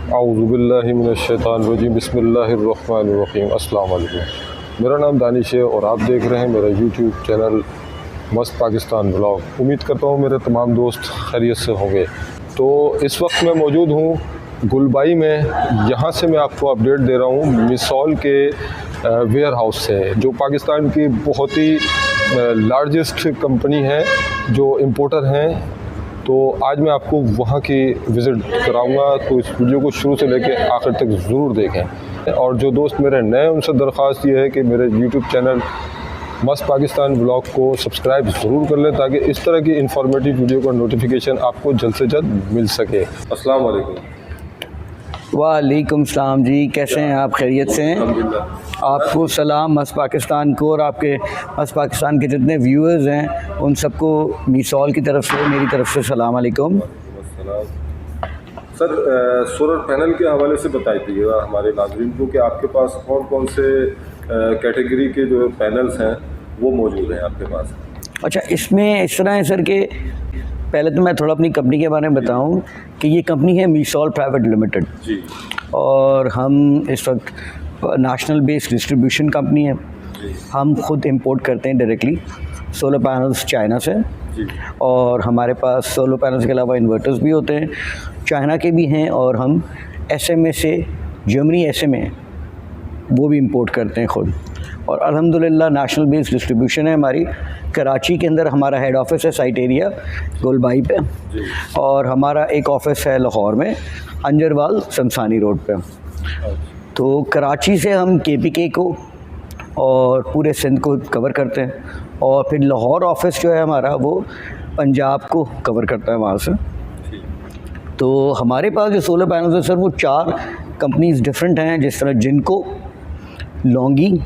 औज़ुबिल्लाहि मिनश्शैतानिर्रजीम बिस्मिल्लाहिर्रहमानिर्रहीम। अस्सलाम वालेकुम। मेरा नाम दानिश है और आप देख रहे हैं मेरा यूट्यूब चैनल मस्त पाकिस्तान व्लॉग। उम्मीद करता हूँ मेरे तमाम दोस्त खैरियत से होंगे। तो इस वक्त मैं मौजूद हूँ गुलबाई में। यहाँ से मैं आपको अपडेट दे रहा हूँ मिसॉल के वेयर हाउस से, जो पाकिस्तान की बहुत ही लार्जेस्ट कंपनी है जो इम्पोर्टर हैं। तो आज मैं आपको वहाँ की विज़िट कराऊंगा, तो इस वीडियो को शुरू से लेकर आखिर तक ज़रूर देखें। और जो दोस्त मेरे नए उनसे दरख्वास्त ये है कि मेरे यूट्यूब चैनल मस्त पाकिस्तान व्लॉग को सब्सक्राइब ज़रूर कर लें, ताकि इस तरह की इंफॉर्मेटिव वीडियो का नोटिफिकेशन आपको जल्द से जल्द मिल सके। अस्सलाम वालेकुम। वालेकुम सलाम जी, कैसे हैं आप? खैरियत से हैं? आपको सलाम मस्त पाकिस्तान को और आपके मस्त पाकिस्तान के जितने व्यूअर्स हैं उन सबको मिसॉल की तरफ से मेरी तरफ से सलाम अलैकुम। सर, सोलर पैनल के हवाले से बता दीजिएगा हमारे नाज़रीन को कि आपके पास कौन कौन से कैटेगरी के जो पैनल्स हैं वो मौजूद हैं आपके पास। अच्छा, इसमें इस तरह है सर कि पहले तो मैं थोड़ा अपनी कंपनी के बारे में बताऊं कि ये कंपनी है मिसॉल प्राइवेट लिमिटेड जी, और हम इस वक्त नेशनल बेस्ड डिस्ट्रीब्यूशन कंपनी है। हम खुद इंपोर्ट करते हैं डायरेक्टली सोलर पैनल्स चाइना से जी। और हमारे पास सोलर पैनल्स के अलावा इन्वर्टर्स भी होते हैं, चाइना के भी हैं, और हम SMA से जर्मनी SMA वो भी इंपोर्ट करते हैं खुद। और अल्हम्दुलिल्लाह नेशनल बेस्ड डिस्ट्रीब्यूशन है हमारी। कराची के अंदर हमारा हेड ऑफिस है साइट एरिया गुलबाई पे, और हमारा एक ऑफिस है लाहौर में अंजरवाल शमसानी रोड पे। तो कराची से हम KPK को और पूरे सिंध को कवर करते हैं, और फिर लाहौर ऑफिस जो है हमारा वो पंजाब को कवर करता है वहाँ से। तो हमारे पास जो सोलर पैनल्स हैं सर वो 4 कंपनीज डिफरेंट हैं, जिस तरह जिनको, लॉन्गी,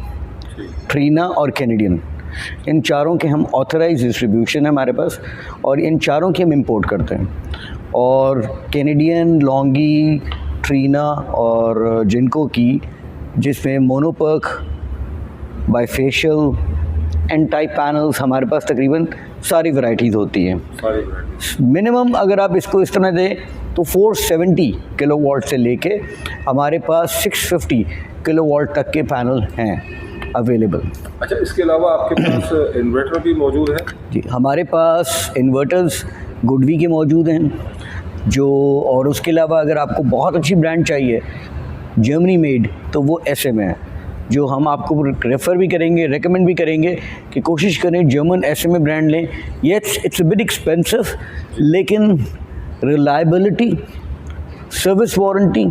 ट्रीना और कैनेडियन। इन चारों के हम ऑथराइज डिस्ट्रीब्यूशन है हमारे पास, और इन चारों की हम इंपोर्ट करते हैं। और कैनेडियन, लॉन्गी, ट्रीना और जिनको की, जिसमें monoperc, bifacial, n type panels, हमारे पास तकरीबन सारी वैरायटीज़ होती हैं। मिनिमम अगर आप इसको इस तरह दें तो 470 किलोवाट से लेके हमारे पास 650 किलोवाट तक के पैनल हैं अवेलेबल। अच्छा, इसके अलावा आपके पास इन्वर्टर भी मौजूद है? जी, हमारे पास इन्वर्टर्स गुडवी के मौजूद हैं जो, और उसके अलावा अगर आपको बहुत अच्छी ब्रांड चाहिए जर्मनी मेड तो वो SMA है, जो हम आपको रेफ़र भी करेंगे, रेकमेंड भी करेंगे कि कोशिश करें जर्मन SMA ब्रांड लें। Yes, it's a bit expensive, लेकिन reliability, service warranty,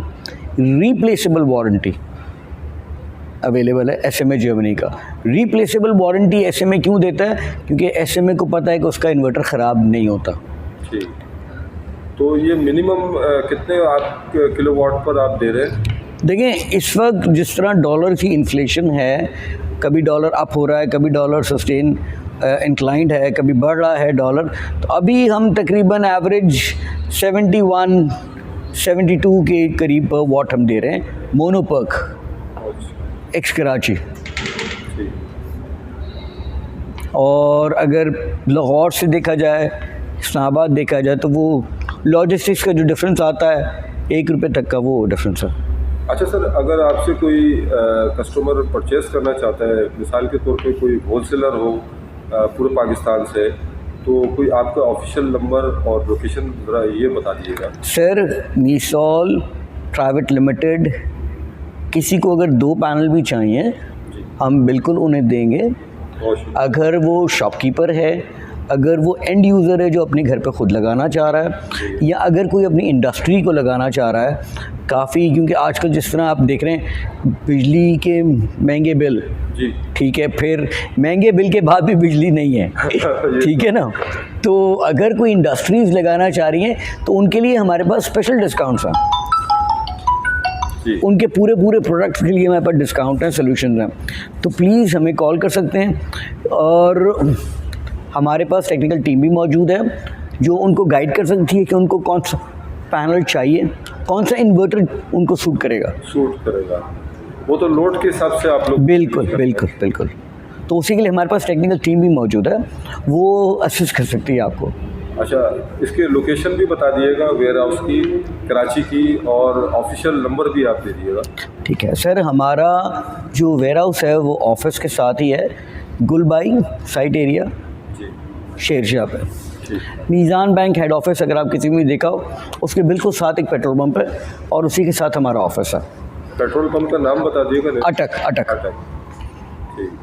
replaceable warranty available है SMA जर्मनी का। रिप्लेसेबल वारंटी SMA क्यों देता है? क्योंकि SMA को पता है कि उसका इन्वर्टर ख़राब नहीं होता। ठीक, तो ये मिनिमम कितने आप किलोवाट पर आप दे रहे हैं? देखें, इस वक्त जिस तरह डॉलर की इन्फ्लेशन है, कभी डॉलर अप हो रहा है, कभी डॉलर सस्टेन इंक्लाइंड है, कभी बढ़ रहा है डॉलर, तो अभी हम तकरीबन एवरेज 71-72 के करीब पर वाट हम दे रहे हैं मोनोपर्क एक्स कराची। और अगर लाहौर से देखा जाए, इस्लामाबाद देखा जाए, तो वो लॉजिस्टिक्स का जो डिफरेंस आता है ₹1 तक का वो डिफरेंस है। अच्छा सर, अगर आपसे कोई कस्टमर परचेस करना चाहता है, मिसाल के तौर पे कोई होलसेलर हो पूरे पाकिस्तान से, तो कोई आपका ऑफिशियल नंबर और लोकेशन ज़रा ये बता दीजिएगा। सर, मिसॉल प्राइवेट लिमिटेड, किसी को अगर 2 पैनल भी चाहिए हम बिल्कुल उन्हें देंगे। अगर वो शॉपकीपर है, अगर वो एंड यूज़र है जो अपने घर पे ख़ुद लगाना चाह रहा है, या अगर कोई अपनी इंडस्ट्री को लगाना चाह रहा है, काफ़ी, क्योंकि आजकल जिस तरह आप देख रहे हैं बिजली के महंगे बिल, ठीक है, फिर महंगे बिल के बाद भी बिजली नहीं है ठीक है ना। तो अगर कोई इंडस्ट्रीज़ लगाना चाह रही हैं तो उनके लिए हमारे पास स्पेशल डिस्काउंट्स हैं। उनके पूरे प्रोडक्ट्स के लिए हमारे पास डिस्काउंट हैं, सोल्यूशन हैं। तो प्लीज़ हमें कॉल कर सकते हैं, और हमारे पास टेक्निकल टीम भी मौजूद है जो उनको गाइड कर सकती है कि उनको कौन सा पैनल चाहिए, कौन सा इन्वर्टर उनको सूट करेगा। वो तो लोड के हिसाब से आप लोग। बिल्कुल। तो उसी के लिए हमारे पास टेक्निकल टीम भी मौजूद है, वो असिस्ट कर सकती है आपको। अच्छा, इसके लोकेशन भी बता दिएगा, वेयर हाउस की, कराची की, और ऑफिशियल नंबर भी आप दे दीजिएगा। ठीक है सर, हमारा जो वेयर हाउस है वो ऑफिस के साथ ही है, गुलबाई साइट एरिया, जी, शेरशाह पे। ठीक। मीज़ान बैंक हेड ऑफिस अगर आप किसी में देखा हो, उसके बिल्कुल साथ एक पेट्रोल पंप है और उसी के साथ हमारा ऑफिस है। पेट्रोल पंप का नाम बता दिएगा। अटक अटक अटक, ठीक।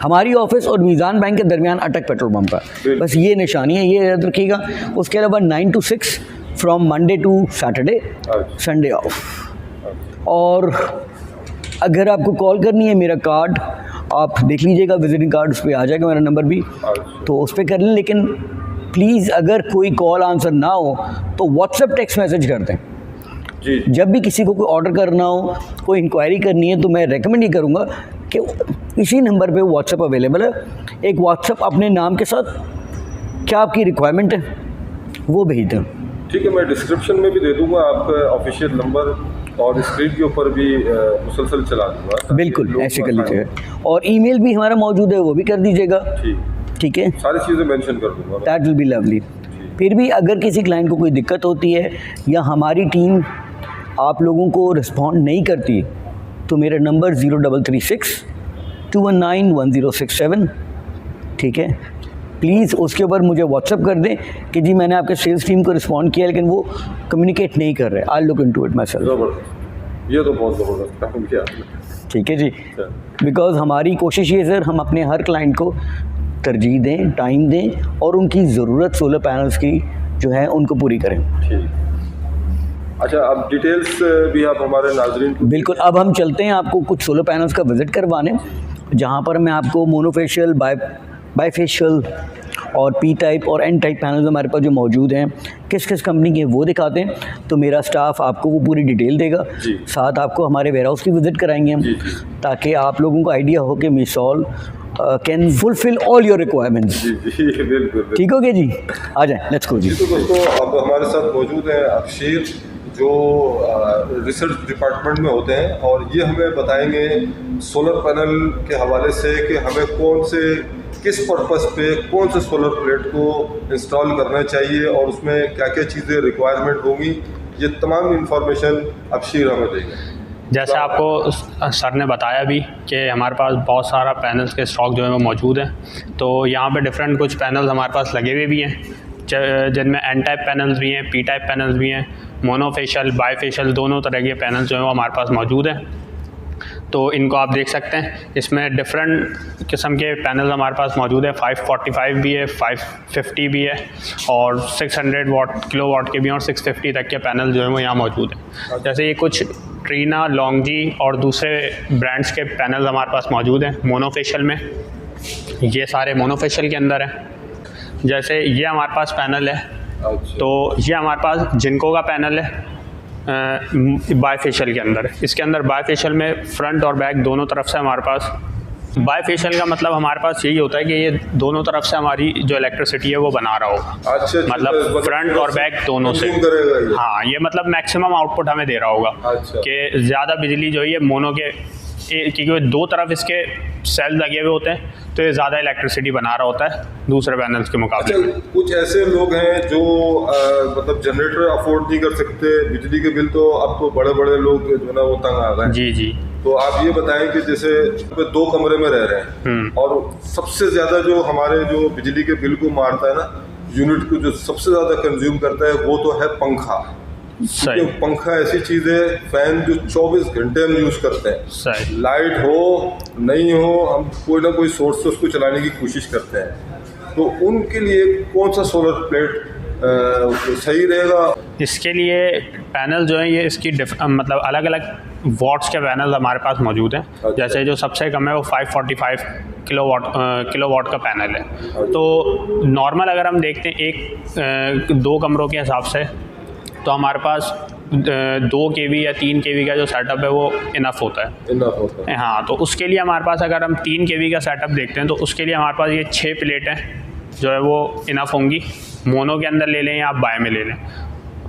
हमारी ऑफिस और मीज़ान बैंक के दरमियान अटक पेट्रोल पंप है, बस ये निशानी है, ये याद रखिएगा। उसके अलावा 9 to 6 from Monday to Saturday, Sunday off. और अगर आपको कॉल करनी है, मेरा कार्ड आप देख लीजिएगा, विजिटिंग कार्ड उस पर आ जाएगा, मेरा नंबर भी, तो उस पर कर लें। लेकिन प्लीज़ अगर कोई कॉल आंसर ना हो तो व्हाट्सएप टेक्स्ट मैसेज कर दें। जी। जब भी किसी को कोई ऑर्डर करना हो, कोई इंक्वायरी करनी है, तो मैं रेकमेंड ये करूँगा कि इसी नंबर पे व्हाट्सएप अवेलेबल है। एक व्हाट्सएप अपने नाम के साथ क्या आपकी रिक्वायरमेंट है वो भेज दें। ठीक है, मैं डिस्क्रिप्शन में भी दे दूंगा आपका ऑफिशियल नंबर, और स्क्रीन के ऊपर भी मुसलसल चला दूंगा। बिल्कुल ऐसे कर लीजिएगा, और ईमेल भी हमारा मौजूद है, वो भी कर दीजिएगा। ठीक है, सारी चीज़ें मेंशन कर दूंगा। That will be lovely. फिर भी अगर किसी क्लाइंट को कोई दिक्कत होती है या हमारी टीम आप लोगों को रिस्पॉन्ड नहीं करती, तो मेरा नंबर 0336 219 1067, ठीक है। प्लीज़ उसके ऊपर मुझे व्हाट्सअप कर दें कि जी मैंने आपके सेल्स टीम को रिस्पॉन्ड किया लेकिन वो कम्युनिकेट नहीं कर रहे। I look into it my self. ज़बरदस्त, ये तो बहुत ज़बरदस्त काम किया आपने। ठीक है जी, बिकॉज़ हमारी कोशिश ये सर, हम अपने हर क्लाइंट को तरजीह दें, टाइम दें और उनकी ज़रूरत सोलर पैनल्स की जो है उनको पूरी करें। ठीक। अच्छा, अब डिटेल्स भी आप हमारे नाज़रीन को। बिल्कुल, अब हम चलते हैं आपको कुछ सोलर पैनल्स का विज़िट करवाने, जहाँ पर मैं आपको मोनोफेशियल, बाईफेशियल और पी टाइप और एन टाइप पैनल्स हमारे पास जो मौजूद हैं, किस किस कंपनी के वो दिखाते हैं। तो मेरा स्टाफ आपको वो पूरी डिटेल देगा, साथ आपको हमारे वेयर हाउस की विज़िट कराएंगे हम, ताकि आप लोगों को आइडिया हो कि मिसॉल can fulfil all your requirements. जी, बिल्कुल। ठीक हो गया जी, आ जाए, लेट्स गो जी। तो दोस्तों, अब हमारे साथ मौजूद हैं अबशीर, जो रिसर्च डिपार्टमेंट में होते हैं, और ये हमें बताएंगे सोलर पैनल के हवाले से कि हमें कौन से, किस पर्पस पे कौन से सोलर प्लेट को इंस्टॉल करना चाहिए और उसमें क्या क्या चीज़ें रिक्वायरमेंट होंगी। ये तमाम इंफॉर्मेशन अबशीर हमें देंगे। जैसे आपको सर ने बताया भी कि हमारे पास बहुत सारा पैनल्स के स्टॉक जो है वो मौजूद हैं। तो यहाँ पे डिफरेंट कुछ पैनल्स हमारे पास लगे हुए भी हैं, जिनमें एन टाइप पैनल्स भी हैं, पी टाइप पैनल्स भी हैं, मोनोफेशियल, बाईफेशियल, दोनों तरह के पैनल्स जो हैं वो हमारे पास मौजूद हैं। तो इनको आप देख सकते हैं, इसमें डिफरेंट किस्म के पैनल्स हमारे पास मौजूद है। 545 भी है, 550 भी है, और 600 किलोवाट के भी हैं, और 650 तक के पैनल जो हैं वो यहाँ मौजूद हैं। जैसे ये कुछ ट्रीना, लॉन्गजी और दूसरे ब्रांड्स के पैनल हमारे पास मौजूद हैं मोनोफेशियल में। ये सारे मोनोफेशियल के अंदर हैं। जैसे ये हमारे पास पैनल है, तो ये हमारे पास जिनको का पैनल है बाईफेशियल के अंदर। इसके अंदर बाईफेशियल में फ्रंट और बैक दोनों तरफ से हमारे पास, बाईफेशियल का मतलब हमारे पास यही होता है कि ये दोनों तरफ से हमारी जो इलेक्ट्रिसिटी है वो बना रहा होगा। अच्छा, मतलब फ्रंट और बैक दोनों से। हाँ, ये मतलब मैक्सिमम आउटपुट हमें दे रहा होगा कि ज़्यादा बिजली जो है ये मोनो के, क्योंकि दो तरफ इसके सेल लगे हुए होते हैं, तो ये ज़्यादा इलेक्ट्रिसिटी बना रहा होता है दूसरे पैनल्स के मुकाबले। अच्छा, कुछ ऐसे लोग हैं जो मतलब जनरेटर अफोर्ड नहीं कर सकते, बिजली के बिल, तो अब तो बड़े बड़े लोग जो है ना वो तंग आ गए। जी। तो आप ये बताएं कि जैसे 2 कमरे में रह रहे हैं, और सबसे ज़्यादा जो हमारे जो बिजली के बिल को मारता है ना, यूनिट को जो सबसे ज़्यादा कंज्यूम करता है, वो तो है पंखा। सही। पंखा ऐसी चीज़ है, फैन जो 24 घंटे हम यूज़ करते हैं। सही। लाइट हो नहीं हो, हम कोई ना कोई सोर्स से उसको चलाने की कोशिश करते हैं। तो उनके लिए कौन सा सोलर प्लेट सही रहेगा? इसके लिए पैनल जो है ये इसकी मतलब अलग अलग वॉट्स के पैनल हमारे पास मौजूद हैं। अच्छा। जैसे जो सबसे कम है वो 545 किलोवाट का पैनल है। तो नॉर्मल अगर हम देखते हैं 2 कमरों के हिसाब से, तो हमारे पास 2 kV या 3 kV का जो सेटअप है वो इनफ होता है। हाँ, तो उसके लिए हमारे पास, अगर हम 3 kV का सेटअप देखते हैं, तो उसके लिए हमारे पास ये 6 प्लेटें जो है वो इनफ होंगी। मोनो के अंदर ले लें या आप बाय में ले लें।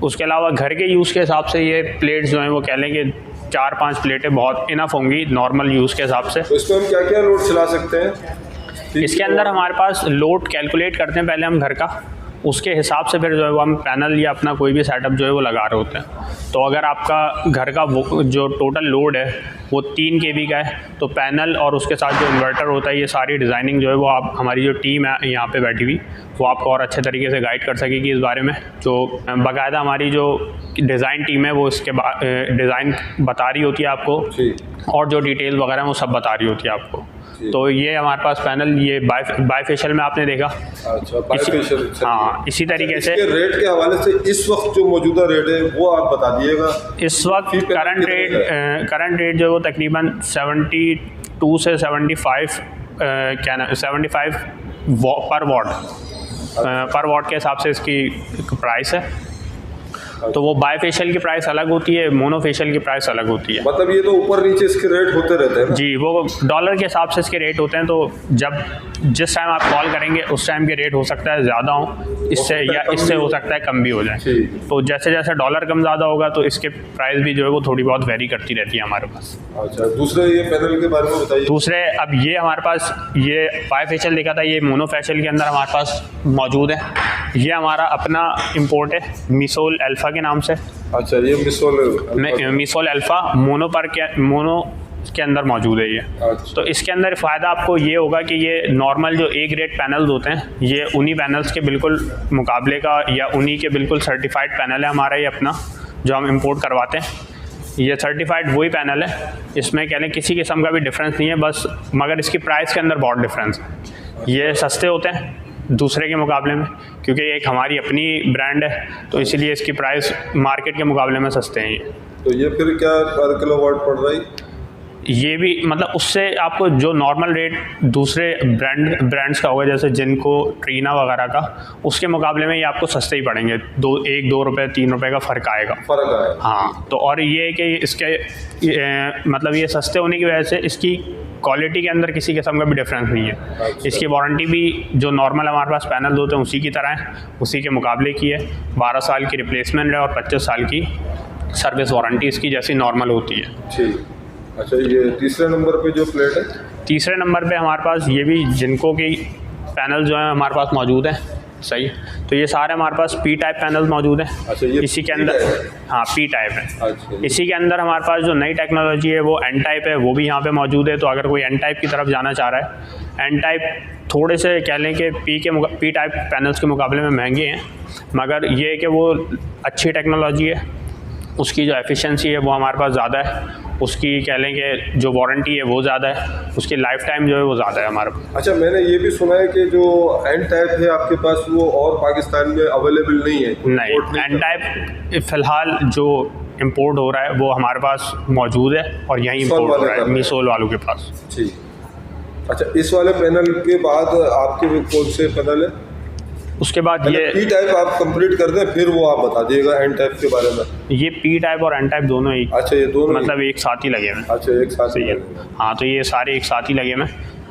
उसके अलावा घर के यूज़ के हिसाब से ये प्लेट्स जो हैं वो कह लें कि 4-5 प्लेटें बहुत इनफ होंगी नॉर्मल यूज़ के हिसाब से। तो इसमें हम क्या क्या लोड चला सकते हैं? इसके अंदर हमारे पास लोड कैलकुलेट करते हैं पहले हम घर का, उसके हिसाब से फिर जो है वो हम पैनल या अपना कोई भी सेटअप जो है वो लगा रहे होते हैं। तो अगर आपका घर का वो जो टोटल लोड है वो 3 kV का है, तो पैनल और उसके साथ जो इन्वर्टर होता है, ये सारी डिज़ाइनिंग जो है वो आप, हमारी जो टीम है यहाँ पे बैठी हुई, वो आपको और अच्छे तरीके से गाइड कर सकेगी इस बारे में। जो बाकायदा हमारी जो डिज़ाइन टीम है वो इसके डिज़ाइन बता रही होती है आपको, और जो डिटेल वगैरह वो सब बता रही होती है आपको। तो ये हमारे पास पैनल, ये बाईफेशियल में आपने देखा। अच्छा, बाईफेशियल। हाँ, इसी तरीके से रेट के हवाले से इस वक्त जो मौजूदा रेट है वो आप बता दिएगा। इस वक्त करंट रेट जो है वो तकरीबन 72 से 75 75 पर वॉट के हिसाब से इसकी प्राइस है। तो वो बाईफेशियल की प्राइस अलग होती है, मोनोफेशियल की प्राइस अलग होती है। मतलब ये तो ऊपर नीचे इसके रेट होते रहते हैं ना? जी, वो डॉलर के हिसाब से इसके रेट होते हैं। तो जब जिस टाइम आप कॉल करेंगे उस टाइम के रेट हो सकता है ज़्यादा हो इससे, या इससे हो सकता है कम भी हो जाए। तो जैसे जैसे डॉलर कम ज़्यादा होगा तो इसके प्राइस भी जो है वो थोड़ी बहुत वेरी करती रहती है हमारे पास। अच्छा, दूसरे ये पैनल के बारे में बताइए। दूसरे, अब ये हमारे पास ये बाईफेशियल देखा था, ये मोनोफेशियल के अंदर हमारे पास मौजूद है। ये हमारा अपना इम्पोर्ट है मिसोल अल्फ़ा के नाम से। अच्छा, ये मिसोल अल्फ़ा मोनो के अंदर मौजूद है ये। अच्छा। तो इसके अंदर फ़ायदा आपको ये होगा कि ये नॉर्मल जो A ग्रेड पैनल्स होते हैं, ये उन्हीं पैनल्स के बिल्कुल मुकाबले का, या उन्हीं के बिल्कुल सर्टिफाइड पैनल है हमारा ये अपना, जो हम इंपोर्ट करवाते हैं। ये सर्टिफाइड वही पैनल है, इसमें कह लें किसी किस्म का भी डिफरेंस नहीं है, बस मगर इसकी प्राइस के अंदर बहुत डिफरेंस है। ये सस्ते होते हैं दूसरे के मुकाबले में, क्योंकि एक हमारी अपनी ब्रांड है, तो इसीलिए इसकी प्राइस मार्केट के मुकाबले में सस्ते हैं ये। तो ये फिर क्या पर किलोवाट पड़ रहा है? ये भी मतलब उससे आपको जो नॉर्मल रेट दूसरे ब्रांड्स का होगा, जैसे जिनको ट्रीना वगैरह का, उसके मुकाबले में ये आपको सस्ते ही पड़ेंगे। 2 रुपये 3 रुपये का फ़र्क आएगा। हाँ, तो और ये है कि इसके मतलब ये सस्ते होने की वजह से इसकी क्वालिटी के अंदर किसी किस्म का भी डिफरेंस नहीं है। अच्छा। इसकी वारंटी भी जो नॉर्मल हमारे पास पैनल होते हैं उसी की तरह है, उसी के मुकाबले की है। 12 साल की रिप्लेसमेंट है और 25 साल की सर्विस वारंटी इसकी जैसी नॉर्मल होती है। ठीक। अच्छा, ये तीसरे नंबर पे जो प्लेट है? तीसरे नंबर पे हमारे पास ये भी जिनको की पैनल जो है हमारे पास मौजूद है। सही, तो ये सारे हमारे पास P टाइप पैनल मौजूद हैं। अच्छा, ये इसी के अंदर, हाँ, P टाइप है। अच्छा, इसी के अंदर हमारे पास जो नई टेक्नोलॉजी है वो N टाइप है, वो भी यहाँ पे मौजूद है। तो अगर कोई N टाइप की तरफ जाना चाह रहा है, N टाइप थोड़े से कह लें कि P टाइप पैनल्स के मुकाबले में महंगे हैं, मगर ये है कि वो अच्छी टेक्नोलॉजी है, उसकी जो एफिशिएंसी है वो हमारे पास ज़्यादा है, उसकी कह लें कि जो वारंटी है वो ज़्यादा है, उसकी लाइफ टाइम जो है वो ज़्यादा है हमारे पास। अच्छा, मैंने ये भी सुना है कि जो N टाइप है आपके पास वो और पाकिस्तान में अवेलेबल नहीं है? नहीं, N टाइप फ़िलहाल जो इंपोर्ट हो रहा है वो हमारे पास मौजूद है और यहीं इंपोर्ट हो रहा है मिसोल वालों के पास। ठीक। अच्छा, इस वाले पैनल के बाद आपके कौन से पैनल है? उसके बाद ये P टाइप आप कंप्लीट कर दें, फिर वो आप बता दिएगा N टाइप के बारे में। ये P टाइप और N टाइप दोनों एक, अच्छा, ये दोनों मतलब एक साथ ही लगे हुए। अच्छा, एक साथ ही है। हाँ, तो ये सारे एक साथ ही लगे हुए।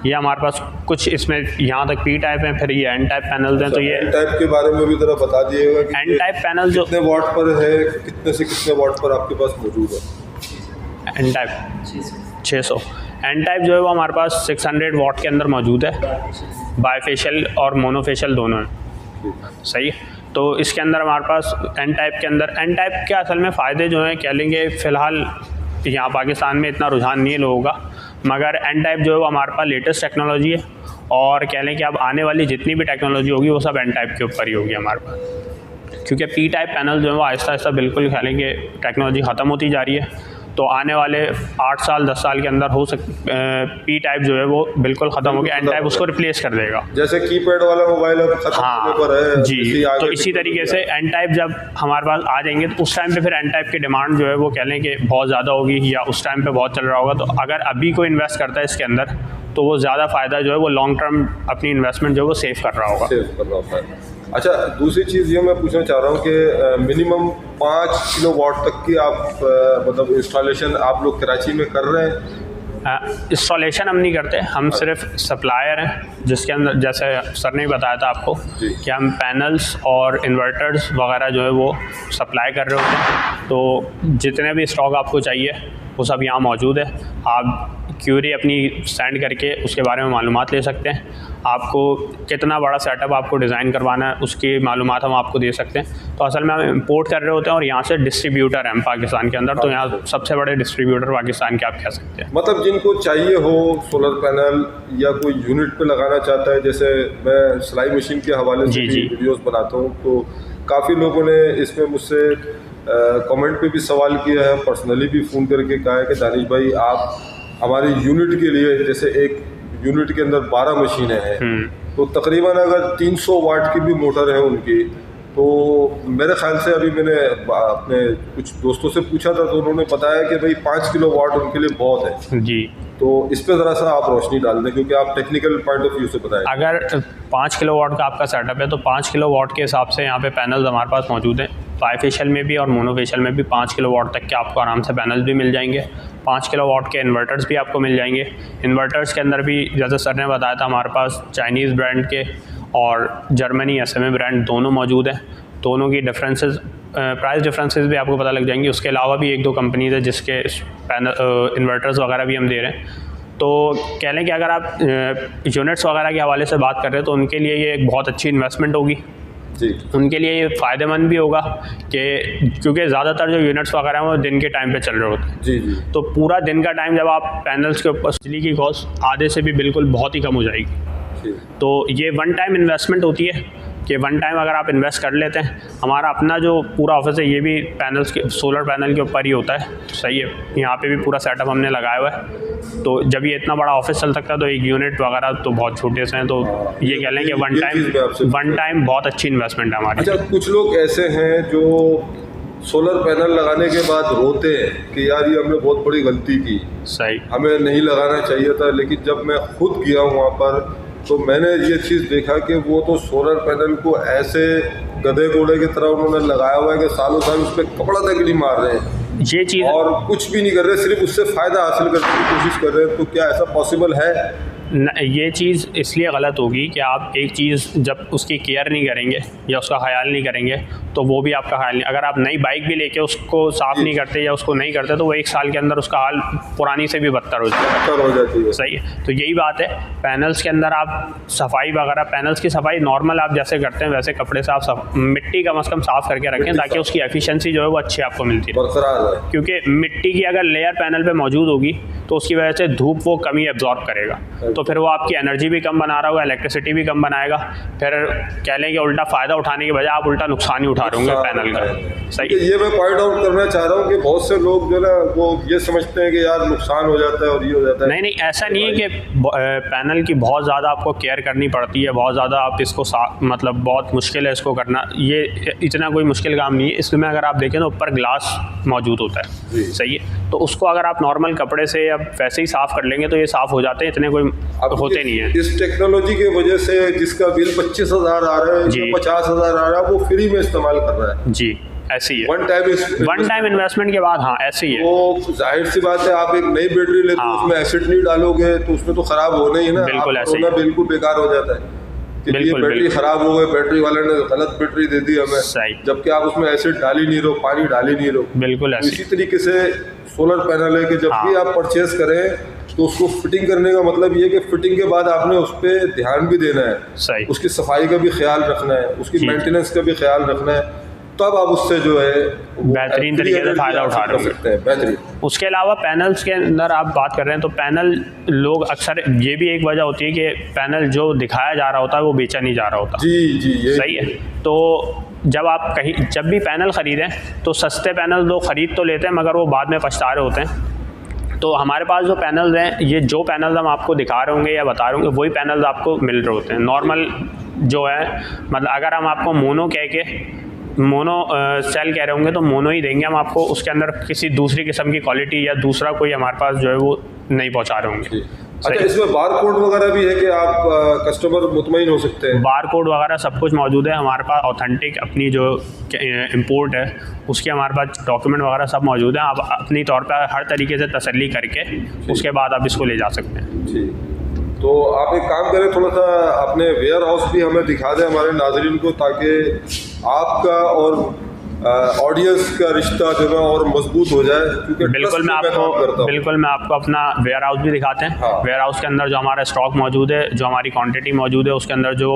ये हमारे पास कुछ इसमें यहाँ तक P टाइप हैं, फिर ये N टाइप पैनल्स हैं। तो ये N टाइप के बारे में भी ज़रा बता दिएगा कि N टाइप पैनल जो कितने वाट पर है, कितने से कितने वाट पर आपके पास मौजूद है? N type 600। N टाइप जो है वो हमारे पास 600 वाट के अंदर मौजूद है, बाईफेशियल और मोनोफेशियल दोनों हैं। सही, तो इसके अंदर हमारे पास N टाइप के अंदर, N टाइप के असल में फ़ायदे जो हैं कह लेंगे, फ़िलहाल यहाँ पाकिस्तान में इतना रुझान नहीं है लोगों का, मगर N टाइप जो है वो हमारे पास लेटेस्ट टेक्नोलॉजी है, और कह लें कि अब आने वाली जितनी भी टेक्नोलॉजी होगी वो सब N टाइप के ऊपर ही होगी हमारे पास, क्योंकि P टाइप पैनल जो है वो आहिस्ता आहिस्ता बिल्कुल कह लें कि टेक्नोलॉजी ख़त्म होती जा रही है। तो आने वाले 8 साल 10 साल के अंदर हो P टाइप जो है वो बिल्कुल ख़त्म हो गया, N टाइप उसको रिप्लेस कर देगा। जैसे कीपैड वाला मोबाइल अब खत्म होने पर है जी, तो इसी तरीके से N टाइप जब हमारे पास आ जाएंगे तो उस टाइम पे फिर N टाइप की डिमांड जो है वो कह लें कि बहुत ज़्यादा होगी, या उस टाइम पे बहुत चल रहा होगा। तो अगर अभी कोई इन्वेस्ट करता है इसके अंदर तो वो ज़्यादा फ़ायदा जो है वो लॉन्ग टर्म अपनी इन्वेस्टमेंट जो है वो सेव कर रहा होगा। अच्छा, दूसरी चीज़ ये मैं पूछना चाह रहा हूँ कि मिनिमम 5 किलोवाट तक की आप मतलब इंस्टॉलेशन आप लोग कराची में कर रहे हैं? इंस्टॉलेशन हम नहीं करते, हम सिर्फ सप्लायर हैं, जिसके अंदर जैसे सर ने बताया था आपको कि हम पैनल्स और इन्वर्टर्स वगैरह जो है वो सप्लाई कर रहे होते हैं। तो जितने भी स्टॉक आपको चाहिए वो सब यहाँ मौजूद है। आप क्यूरी अपनी सेंड करके उसके बारे में मालूमात ले सकते हैं। आपको कितना बड़ा सेटअप आपको डिज़ाइन करवाना है उसकी मालूमात हम आपको दे सकते हैं। तो असल में हम इंपोर्ट कर रहे होते हैं और यहाँ से डिस्ट्रीब्यूटर हैं पाकिस्तान के अंदर, तो यहाँ सबसे बड़े डिस्ट्रीब्यूटर पाकिस्तान के आप कह सकते हैं। मतलब जिनको चाहिए हो सोलर पैनल या कोई यूनिट पे लगाना चाहता है, जैसे मैं सिलाई मशीन के हवाले से भी वीडियोस बनाता हूँ, तो काफ़ी लोगों ने इसमें मुझसे कमेंट पे भी सवाल किया है, पर्सनली भी फ़ोन करके कहा है कि दानिश भाई आप हमारे यूनिट के लिए, जैसे एक यूनिट के अंदर 12 मशीनें हैं, तो तकरीबन अगर 300 वाट की भी मोटर है उनकी, तो मेरे ख्याल से अभी मैंने अपने कुछ दोस्तों से पूछा था तो उन्होंने बताया कि भाई 5 किलो वाट उनके लिए बहुत है जी। तो इस पे ज़रा सा आप रोशनी डाल दें, क्योंकि आप टेक्निकल पॉइंट ऑफ व्यू से बताएं। अगर 5 किलो वाट का आपका सेटअप है तो 5 किलो वाट के हिसाब से यहाँ पे पैनल्स हमारे पास मौजूद हैं। बाईफेशियल में भी और मोनोफेशियल में भी 5 किलो वाट तक के आपको आराम से पैनल्स भी मिल जाएंगे। 5 किलो वाट के इन्वर्टर्स भी आपको मिल जाएंगे। इन्वर्टर्स के अंदर भी जैसे सर ने बताया था, हमारे पास चाइनीज़ ब्रांड के और जर्मनी SMA ब्रांड दोनों मौजूद हैं। दोनों की डिफरेंसेस, प्राइस डिफरेंसेस भी आपको पता लग जाएंगी। उसके अलावा भी 1-2 कंपनीज है जिसके पैनल इन्वर्टर्स वगैरह भी हम दे रहे हैं। तो कह लें कि अगर आप यूनिट्स वगैरह के हवाले से बात कर रहे हैं तो उनके लिए ये एक बहुत अच्छी इन्वेस्टमेंट होगी जी। उनके लिए ये फ़ायदेमंद भी होगा कि क्योंकि ज़्यादातर जो यूनिट्स वगैरह हैं वो दिन के टाइम पे चल रहे होते हैं जी जी। तो पूरा दिन का टाइम जब आप पैनल्स के ऊपर, बिजली की कॉस्ट आधे से भी बिल्कुल बहुत ही कम हो जाएगी। तो ये वन टाइम इन्वेस्टमेंट होती है कि वन टाइम अगर आप इन्वेस्ट कर लेते हैं। हमारा अपना जो पूरा ऑफिस है ये भी पैनल्स के, सोलर पैनल के ऊपर ही होता है। सही है, यहाँ पे भी पूरा सेटअप हमने लगाया हुआ है। तो जब ये इतना बड़ा ऑफिस चल सकता है तो एक यूनिट वगैरह तो बहुत छोटे से हैं, तो ये कह लें कि वन टाइम बहुत अच्छी इन्वेस्टमेंट है हमारी। अच्छा, कुछ लोग ऐसे हैं जो सोलर पैनल लगाने के बाद रोते हैं कि यार ये हमने बहुत बड़ी गलती की, सही, हमें नहीं लगाना चाहिए था। लेकिन जब मैं खुद गया हूँ वहाँ पर तो मैंने ये चीज़ देखा कि वो तो सोलर पैनल को ऐसे गधे घोड़े की तरह उन्होंने लगाया हुआ है कि सालों साल उस पर कपड़ा तक नहीं मार रहे हैं ये चीज़, और कुछ भी नहीं कर रहे, सिर्फ उससे फ़ायदा हासिल करने की कोशिश कर रहे हैं। तो क्या ऐसा पॉसिबल है? ये चीज़ इसलिए गलत होगी कि आप एक चीज़ जब उसकी केयर नहीं करेंगे या उसका ख्याल नहीं करेंगे तो वो भी आपका ख्याल नहीं। अगर आप नई बाइक भी लेके उसको साफ़ नहीं करते या उसको नहीं करते तो वो 1 साल के अंदर उसका हाल पुरानी से भी बदतर हो जाती है। सही है, तो यही बात है। पैनल्स के अंदर आप सफाई वगैरह, पैनल्स की सफाई नॉर्मल आप जैसे करते हैं वैसे कपड़े से आप मिट्टी कम से कम साफ़ करके रखें ताकि उसकी एफिशिएंसी जो है वो अच्छी आपको मिलती है, बरकरार है। क्योंकि मिट्टी की अगर लेयर पैनल पे मौजूद होगी तो उसकी वजह से धूप वो कमी एब्जॉर्ब करेगा, तो फिर वो आपकी एनर्जी भी कम बना रहा होगा, इलेक्ट्रिसिटी भी कम बनाएगा। फिर कह लें कि उल्टा फ़ायदा उठाने के बजाय आप उल्टा नुकसान ही उठा रहे होंगे पैनल का। सही, ये मैं पॉइंट आउट करना चाह रहा हूँ कि बहुत से लोग जो ना वो ये समझते हैं कि यार नुकसान हो जाता है और ये हो जाता है। नहीं, ऐसा नहीं है कि पैनल की बहुत ज़्यादा आपको केयर करनी पड़ती है, बहुत ज़्यादा आप इसको मतलब बहुत मुश्किल है इसको करना, ये इतना कोई मुश्किल काम नहीं है। इसमें अगर आप देखें तो ऊपर ग्लास मौजूद होता है, सही है, तो उसको अगर आप नॉर्मल कपड़े से या वैसे ही साफ़ कर लेंगे तो ये साफ़ हो जाते हैं, इतने कोई होते नहीं है। इस टेक्नोलॉजी की वजह से जिसका बिल 25,000 आ रहा है, 50,000 आ रहा है, वो फ्री में इस्तेमाल कर रहा है जी। ऐसी है, वन टाइम इन्वेस्टमेंट के बाद, हाँ ऐसी है। वो जाहिर सी बात है, आप एक नई बैटरी लेते हो, उसमें एसिड नहीं डालोगे तो उसमें तो खराब होना ही है ना, बिल्कुल ऐसे ही, बिल्कुल बेकार हो जाता है कि ये बैटरी खराब हो गई, बैटरी वाले ने गलत बैटरी दे दी हमें, जबकि आप उसमें एसिड डाल ही नहीं रहो, पानी डाल ही नहीं रहो। बिल्कुल ऐसे। इसी तरीके से सोलर पैनल है कि जब भी आप परचेज करें तो उसको फिटिंग करने का मतलब ये कि फिटिंग के बाद आपने उस पर ध्यान भी देना है, सही, उसकी सफाई का भी ख्याल रखना है, उसकी मेंटेनेंस का भी ख्याल रखना है, तब आप उससे जो है बेहतरीन तरीके से फ़ायदा उठा सकते हैं। बेहतरीन। उसके अलावा पैनल्स के अंदर आप बात कर रहे हैं तो पैनल लोग अक्सर, ये भी एक वजह होती है कि पैनल जो दिखाया जा रहा होता है वो बेचा नहीं जा रहा होता। जी, ये सही है। तो जब भी पैनल ख़रीदें तो सस्ते पैनल लोग ख़रीद तो लेते हैं मगर वो बाद में पछता रहे होते हैं। तो हमारे पास जो पैनल्स हैं, ये जो पैनल्स हम आपको दिखा रहे होंगे या बता रहे होंगे वही पैनल्स आपको मिल रहे होते हैं। नॉर्मल जो है, मतलब अगर हम आपको मोनो सेल कह रहे होंगे तो मोनो ही देंगे हम आपको, उसके अंदर किसी दूसरी किस्म की क्वालिटी या दूसरा कोई हमारे पास जो है वो नहीं पहुंचा रहे होंगे। अच्छा, इसमें बार कोड वगैरह भी है कि आप कस्टमर मुतमईन हो सकते हैं? बार कोड वगैरह सब कुछ मौजूद है हमारे पास। ऑथेंटिक अपनी जो इंपोर्ट है उसके हमारे पास डॉक्यूमेंट वगैरह सब मौजूद हैं। आप अपनी तौर पर हर तरीके से तसल्ली करके उसके बाद आप इसको ले जा सकते हैं। जी, तो आप एक काम करें, थोड़ा सा अपने वेयर हाउस भी हमें दिखा दें हमारे नाज़रीन को, ताकि आपका और ऑडियंस का रिश्ता जो है और मजबूत हो जाए, क्योंकि बिल्कुल मैं आपको अपना वेयर हाउस भी दिखाते हैं। हाँ। वेयर हाउस के अंदर जो हमारा स्टॉक मौजूद है, जो हमारी क्वांटिटी मौजूद है, उसके अंदर जो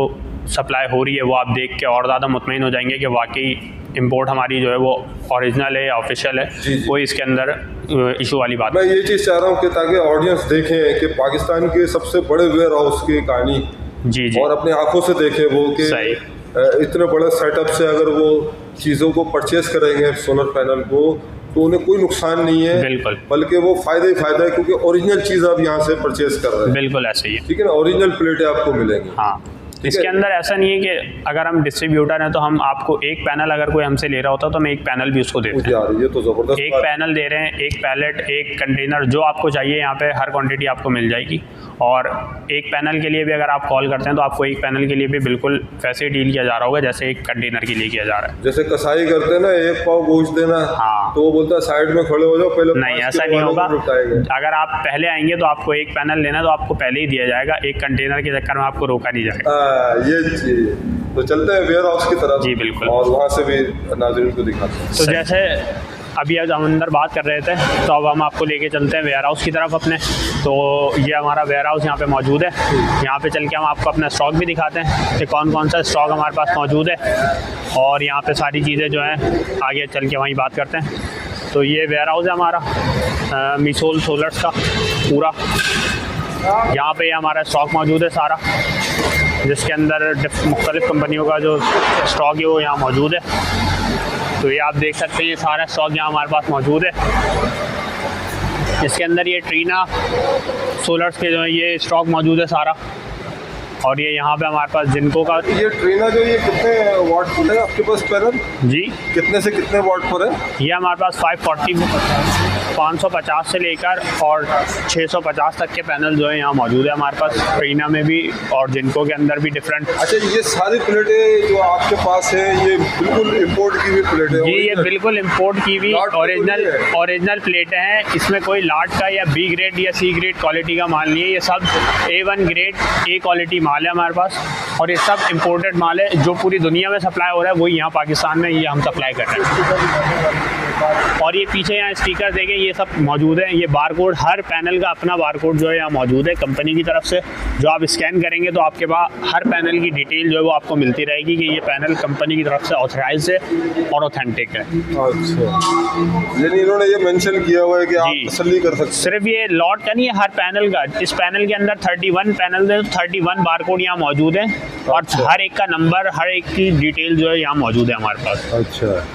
सप्लाई हो रही है वो आप देख के और ज़्यादा मुतमईन हो जाएंगे कि वाकई इंपोर्ट हमारी जो है वो ओरिजिनल है या ऑफिशियल है। कोई इसके अंदर इशू वाली बात मैं ये चीज़ चाह रहा हूँ कि ताकि ऑडियंस देखें कि पाकिस्तान के सबसे बड़े वेयर हाउस की कहानी जी जी और अपनी आंखों से देखें वो कि सही। इतने बड़े सेटअप से अगर वो चीज़ों को परचेस करेंगे सोलर पैनल को, तो उन्हें कोई नुकसान नहीं है, बिल्कुल बल्कि वो फ़ायदा ही फ़ायदा है, क्योंकि ओरिजिनल चीज़ आप यहाँ से परचेस कर रहे हैं। बिल्कुल ऐसे ही है। ठीक है ना, ओरिजिनल प्लेटें आपको मिलेंगी। हाँ, इसके अंदर ऐसा नहीं है कि अगर हम डिस्ट्रीब्यूटर हैं तो हम आपको एक पैनल अगर कोई हमसे ले रहा होता है तो हम एक पैनल भी उसको देते हैं। यार ये तो ज़बरदस्त एक पैनल दे रहे हैं, एक पैलेट, एक कंटेनर, जो आपको चाहिए यहाँ पे हर क्वांटिटी आपको मिल जाएगी। और एक पैनल के लिए भी अगर आप कॉल करते हैं तो आपको एक पैनल के लिए भी बिल्कुल वैसे ही डील किया जा रहा होगा जैसे एक कंटेनर के लिए किया जा रहा है। जैसे कसाई करते हैं ना, एक पाव गोश्त देना, हाँ। तो वो बोलता है साइड में खड़े हो जाओ, पहले नहीं, ऐसा नहीं होगा। अगर आप पहले आएंगे तो आपको एक पैनल लेना तो आपको पहले ही दिया जाएगा, एक कंटेनर के चक्कर में आपको रोका नहीं जाएगा। ये चीज़ तो चलते हैं वेयर हाउस की तरफ। जी बिल्कुल। और वहाँ से भी नाज़रीन को दिखाते हैं। तो जैसे अभी आज हम अंदर बात कर रहे थे, तो अब हम आपको लेके चलते हैं वेयर हाउस की तरफ अपने। तो ये हमारा वेयर हाउस यहाँ पे मौजूद है। यहाँ पे चल के हम आपको अपना स्टॉक भी दिखाते हैं कि कौन कौन सा स्टॉक हमारे पास मौजूद है, और यहाँ पे सारी चीज़ें जो हैं आगे चल के वहीं बात करते हैं। तो ये वेयर हाउस है हमारा मिसोल सोलर्स का पूरा। यहाँ पे हमारा स्टॉक मौजूद है सारा, जिसके अंदर मुख्तलिफ़ कंपनियों का जो स्टॉक है वो यहाँ मौजूद है। तो ये आप देख सकते हैं, ये सारा स्टॉक यहाँ हमारे पास मौजूद है। इसके अंदर ये ट्रीना सोलर्स के जो है ये स्टॉक मौजूद है सारा। और ये यहाँ पे हमारे पास जिनको का ये ट्रीना जो ये कितने वाट पर है आपके पास पैनल? जी, कितने से कितने वाट पर है? ये हमारे पास 550 से लेकर और 650 तक के पैनल जो है यहाँ मौजूद है हमारे पास, ट्रीना में भी और जिनको के अंदर भी डिफरेंट। अच्छा, ये सारी प्लेटें जो आपके पास है ये बिल्कुल इम्पोर्ट की हुई प्लेटें? जी, ये बिल्कुल इम्पोर्ट की हुई ओरिजिनल प्लेटें हैं। इसमें कोई लाट का या बी ग्रेड या सी ग्रेड क्वालिटी का माल नहीं है। ये सब A1 ग्रेड A क्वालिटी माल है हमारे पास, और ये सब इम्पोर्टेड माल है। जो पूरी दुनिया में सप्लाई हो रहा है वही यहाँ पाकिस्तान में ये हम सप्लाई कर रहे हैं। और ये पीछे यहाँ स्टिकर देखें, ये सब मौजूद है। ये बारकोड, हर पैनल का अपना बारकोड जो है यहाँ मौजूद है कंपनी की तरफ से, जो आप स्कैन करेंगे तो आपके पास हर पैनल की डिटेल जो है वो आपको मिलती रहेगी कि ये पैनल कंपनी की तरफ से ऑथराइज है और ऑथेंटिक है। अच्छा, यानी इन्होंने ये मेंशन किया हुआ है कि आप तसल्ली कर सकते हैं। सिर्फ ये लॉट का नहीं है, हर पैनल का। इस पैनल के अंदर 31 पैनल है, 31 बारकोड यहाँ मौजूद है। और हर एक का नंबर, हर एक की डिटेल जो है यहाँ मौजूद है हमारे पास। अच्छा,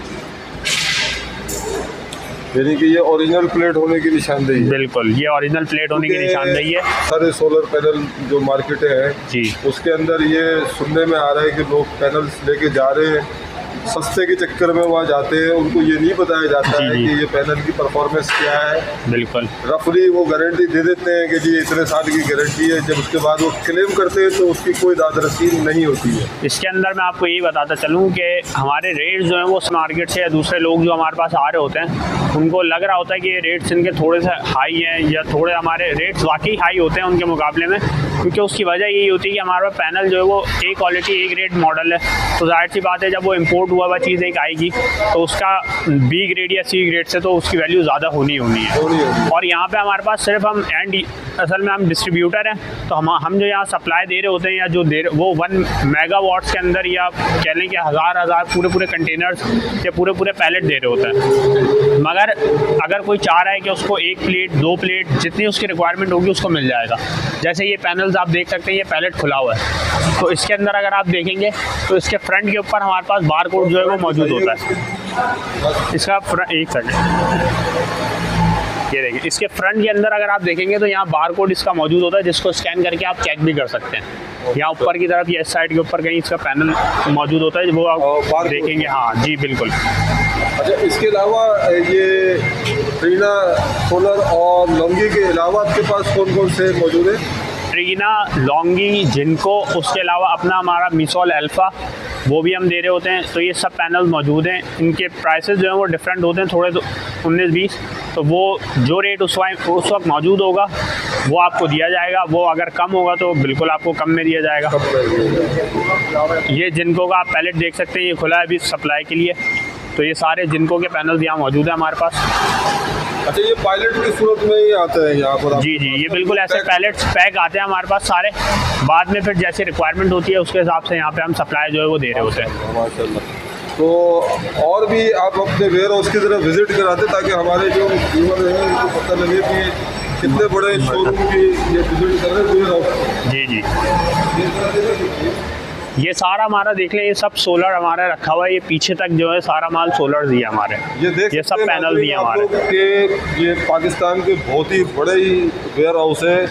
यानी कि ये ओरिजिनल प्लेट होने की निशानदेही है? बिल्कुल, ये ओरिजिनल प्लेट होने की निशानदेही है। सारे सोलर पैनल जो मार्केटें हैं जी, उसके अंदर ये सुनने में आ रहा है कि लोग पैनल्स लेके जा रहे हैं, सस्ते के चक्कर में वहाँ जाते हैं, उनको ये नहीं बताया जाता है कि ये पैनल की परफॉर्मेंस क्या है। बिल्कुल, रफली वो गारंटी दे देते हैं कि जी इतने साल की गारंटी है, जब उसके बाद वो क्लेम करते हैं तो उसकी कोई दाद रसीद नहीं होती है। इसके अंदर मैं आपको यही बताता चलूँ कि हमारे रेट्स जो हैं वो मार्केट से या दूसरे लोग जो हमारे पास आ रहे होते हैं उनको लग रहा होता है कि ये रेट्स इनके थोड़े से हाई हैं, या थोड़े हमारे रेट्स वाकई हाई होते हैं उनके मुकाबले में, क्योंकि उसकी वजह यही होती है कि हमारा पैनल जो है वो A quality A grade model है। तो जाहिर सी बात है जब वो इम्पोर्ट हुआ हुआ चीज़ एक आएगी तो उसका B ग्रेड या C ग्रेड से तो उसकी वैल्यू ज़्यादा होनी है। और यहाँ पे हमारे पास सिर्फ हम असल में हम डिस्ट्रीब्यूटर हैं, तो हम जो यहाँ सप्लाई दे रहे होते हैं या जो दे रहे वो 1 मेगावाट्स के अंदर या कह लें कि हज़ार पूरे कंटेनर्स या पूरे पैलेट दे रहे होते हैं। मगर अगर कोई चाह रहा है कि उसको 1 प्लेट 2 प्लेट जितनी उसकी रिक्वायरमेंट होगी उसको मिल जाएगा। जैसे ये पैनल्स आप देख सकते हैं, ये पैलेट खुला हुआ है, तो इसके अंदर अगर आप देखेंगे तो इसके फ्रंट के ऊपर हमारे पास बार कोड जो है वो मौजूद होता है। इसका एक सेकंड, ये देखिए, इसके फ्रंट के अंदर अगर आप देखेंगे तो यहाँ बार कोड इसका मौजूद होता है, जिसको स्कैन करके आप चेक भी कर सकते हैं। यहाँ ऊपर की तरफ या इस साइड के ऊपर कहीं इसका पैनल मौजूद होता है, वो आप देखेंगे। हाँ जी, बिल्कुल। अच्छा, इसके अलावा ये ट्रीना सोलर और लॉन्गी के अलावा आपके पास कौन कौन से मौजूद है? ट्रीना, लॉन्गी, जिनको, उसके अलावा अपना हमारा मिसोल अल्फ़ा वो भी हम दे रहे होते हैं। तो ये सब पैनल मौजूद हैं। इनके प्राइसेस जो हैं वो डिफरेंट होते हैं थोड़े, 19-20। तो वो जो रेट उस वक्त मौजूद होगा वो आपको दिया जाएगा। वो अगर कम होगा तो बिल्कुल आपको कम में दिया जाएगा। ये जिनको का आप पैलेट देख सकते हैं, ये खुला है अभी सप्लाई के लिए। तो ये सारे जिनको के पैनल्स यहाँ मौजूद है हमारे पास। अच्छा, ये पायलट की सूरत में ही आते हैं यहाँ पर? जी, ये बिल्कुल ऐसे पैलेट्स पैक आते हैं हमारे पास सारे। बाद में फिर जैसे रिक्वायरमेंट होती है उसके हिसाब से यहाँ पे हम सप्लाई जो है वो दे रहे होते हैं। माशाल्लाह। तो और भी आप अपने वेयर हाउस की तरफ विजिट कराते ताकि हमारे जो व्यूअर हैं उनको पता लगे कि कितने बड़े शोरूम की ये विजिट कर रहे हैं वेयर हाउस। जी, ये सारा हमारा देख लें, ये सब सोलर हमारा रखा हुआ है। ये पीछे तक जो है सारा माल सोलर दिया हमारे, ये सब पैनल दिए हमारे। ये पाकिस्तान के बहुत ही बड़े ही वेयर हाउस है।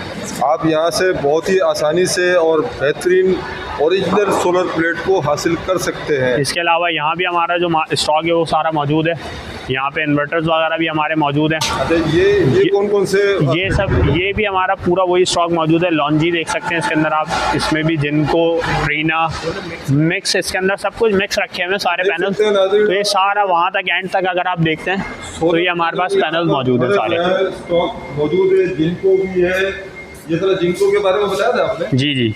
आप यहाँ से बहुत ही आसानी से और बेहतरीन ओरिजिनल सोलर प्लेट को हासिल कर सकते हैं। इसके अलावा यहाँ भी हमारा जो स्टॉक है वो सारा मौजूद है। यहाँ पे इन्वर्टर्स वगैरह भी हमारे मौजूद हैं। अच्छा, ये कौन से? ये भी हमारा पूरा वही स्टॉक मौजूद है। लॉन्जी देख सकते हैं इसके अंदर आप, इसमें भी जिनको ट्रीना मिक्स, इसके अंदर सब कुछ मिक्स रखे हुए हैं सारे पैनल। तो ये सारा वहाँ तक एंड तक अगर आप देखते हैं तो ये हमारे पास पैनल मौजूद है सारे स्टॉक मौजूद है। जिनको भी है, ये सारा जिनको के बारे में बताया था आपने? जी,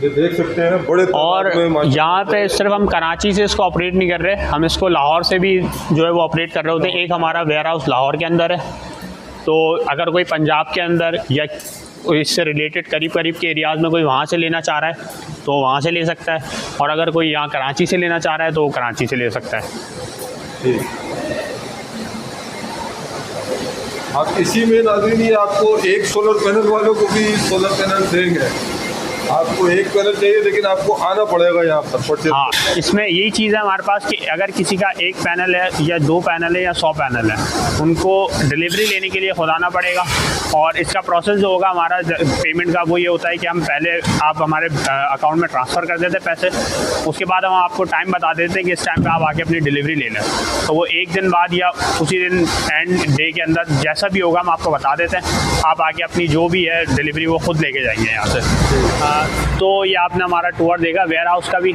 ये देख सकते हैं बड़े। और यहाँ पे सिर्फ हम कराची से इसको ऑपरेट नहीं कर रहे, हम इसको लाहौर से भी जो है वो ऑपरेट कर रहे होते हैं। एक हमारा वेयर हाउस लाहौर के अंदर है, तो अगर कोई पंजाब के अंदर या इससे रिलेटेड करीब के एरियाज़ में कोई वहाँ से लेना चाह रहा है तो वहाँ से ले सकता है, और अगर कोई यहाँ कराची से लेना चाह रहा है तो वो कराची से ले सकता है। ठीक। आप इसी में नाज़रीन ही आपको एक सोलर पैनल वालों को भी सोलर पैनल देंगे। आपको एक पैनल चाहिए लेकिन आपको आना पड़ेगा यहाँ पर। हाँ, इसमें यही चीज़ है हमारे पास कि अगर किसी का एक पैनल है या 2 पैनल है या 100 पैनल है, उनको डिलीवरी लेने के लिए खुद आना पड़ेगा। और इसका प्रोसेस जो होगा हमारा पेमेंट का वो ये होता है कि हम पहले आप हमारे अकाउंट में ट्रांसफ़र कर देते हैं पैसे, उसके बाद हम आपको टाइम बता देते हैं कि इस टाइम पे आप आके अपनी डिलीवरी ले लें। तो वो एक दिन बाद या उसी दिन एंड डे के अंदर जैसा भी होगा हम आपको बता देते हैं, आप आके अपनी जो भी है डिलीवरी वो खुद लेके जाएंगे यहाँ से। तो ये आपने हमारा टूर देखा वेयर हाउस का भी,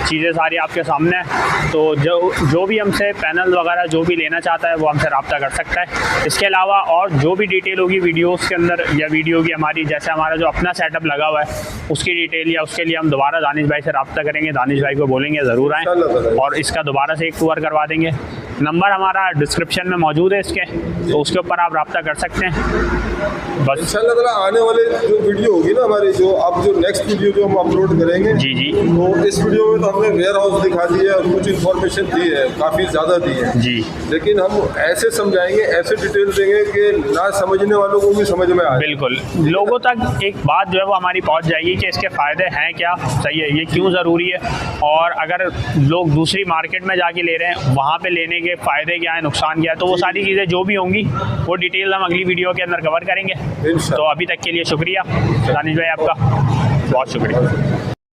चीज़ें सारी आपके सामने है। तो जो भी हमसे पैनल वगैरह जो भी लेना चाहता है वो हमसे रब्ता कर सकता है। इसके अलावा और जो भी डिटेल होगी वीडियोस के अंदर या वीडियो की हमारी, जैसे हमारा जो अपना सेटअप लगा हुआ है उसकी डिटेल या उसके लिए हम दोबारा दानिश भाई से रब्ता करेंगे। दानिश भाई को बोलेंगे ज़रूर आएँ और इसका दोबारा से एक टूर करवा देंगे। नंबर हमारा डिस्क्रिप्शन में मौजूद है इसके, तो उसके ऊपर आप रब्ता कर सकते हैं। बस इंशाल्लाह ताला आने वाले जो वीडियो होगी ना हमारी, जो अब जो नेक्स्ट वीडियो जो हम अपलोड करेंगे, जी, तो इस वीडियो में तो हमने वेयर हाउस दिखा दी है और कुछ इन्फॉर्मेशन दी है, काफ़ी ज़्यादा दी है जी, लेकिन हम ऐसे समझाएंगे, ऐसे डिटेल देंगे कि ना समझने वालों को भी समझ में आए। बिल्कुल, लोगों तक एक बात जो है वो हमारी पहुंच जाएगी कि इसके फ़ायदे हैं क्या, सही है, ये क्यों ज़रूरी है, और अगर लोग दूसरी मार्केट में जाके ले रहे हैं वहाँ पे लेने के फ़ायदे क्या है, नुकसान क्या है, तो वो सारी चीज़ें जो भी होंगी वो डिटेल हम अगली वीडियो के अंदर कवर करेंगे। तो अभी तक के लिए शुक्रिया दानिश भाई, आपका बहुत शुक्रिया।